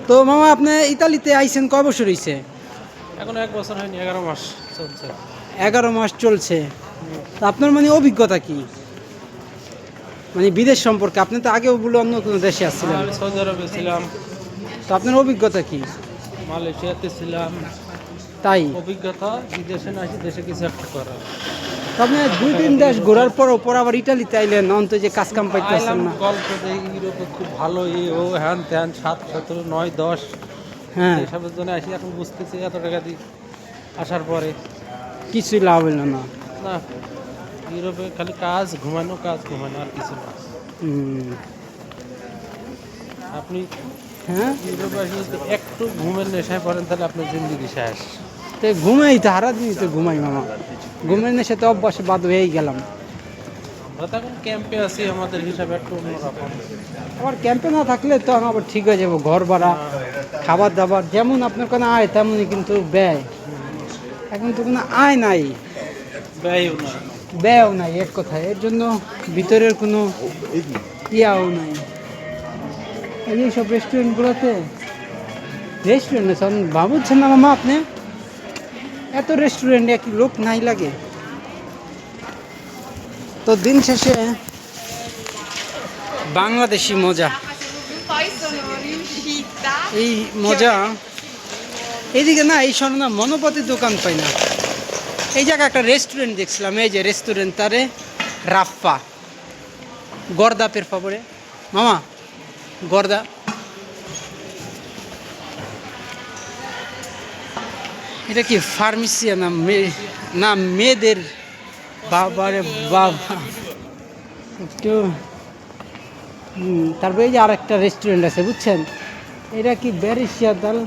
তো মামা আপনি ইতালিতে আইছেন কয় বছর হইছে? এখন 1 বছর হয়নি, 11 মাস চলছে। 11 মাস চলছে। তো আপনার মানে অভিজ্ঞতা কি, মানে বিদেশ সম্পর্কে? আপনি তো আগেও বলে অন্য কোনো দেশে আসছিলেন, আমি সৌদি আরবে ছিলাম, তো আপনার অভিজ্ঞতা কি? মালয়েশিয়াতে ছিলাম। তাই অভিজ্ঞতা বিদেশে না আসি দেশে কিছু একটা করার। তো আপনি 2-3 দেশ ঘোরার পর আবার ইটালিতে আইলেন, অন্ত যে কাজ কাম পাইতেছেন আইলাম না? গল্প দেখি ইউরোপে খুব ভালো, ও হ্যান ত্যান 7, 17, 9, 10 হ্যাঁ, এসবের জন্য আসি। এখন বুঝতেছি এত টাকা দিই আসার পরে কিছুই লাভ হইল না। না, ইউরোপে খালি কাজ ঘুমানো, কাজ ঘুমানো, আর কিছু না। হুম, আপনি হ্যাঁ, ইউরোপে আসলে যদি একটু ঘুমের নেশায় পড়েন তাহলে আপনার জিন্দগি শেষ। তো ঘুমাই তো সারা দিনই তো ঘুমাই মামা, ঘুমের সাথে অভ্যাস বাদ হয়েই গেলাম। আমরা তো এখন ক্যাম্পে আছি, আমাদের হিসাবে একটু অন্যরকম। আবার ক্যাম্পে না থাকলে তো আমি আবার ঠিক হয়ে যাবো, ঘর ভাড়া, খাবার দাবার, যেমন আপনার কোনো আয় তেমনই কিন্তু ব্যয়। এখন তো কোনো আয় নাই, ব্যয়ও না। ব্যয়ও নাই, এক কথায়। এর জন্য ভিতরের কোনো ইয়াও নাই। এই যে সব রেস্টুরেন্টগুলোতে, রেস্টুরেন্টে ভাবুচ্ছেন না মামা আপনি, এত রেস্টুরেন্টে কি লোক নাই লাগে? তো দিন শেষে বাংলাদেশি মজা, Poi sono riuscita. এই মজা এইদিকে না, এই শোনো না, মনোপতির দোকান পাই না। এই জায়গায় একটা রেস্টুরেন্ট দেখছিলাম, এই যে রেস্টুরেন্ট তারে রাফা গর্দা পের ফাবরে মামা, গর্দা। এটা কি ফার্মেসিয়া না না মেয়েদের? বাবারে বাবা, একটু তারপরে এই যে আর একটা রেস্টুরেন্ট আছে বুঝছেন, এটা কি ব্যারিশিয়া দাল,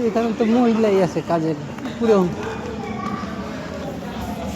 এখানে তো মহিলাই আছে কাজের পুরো।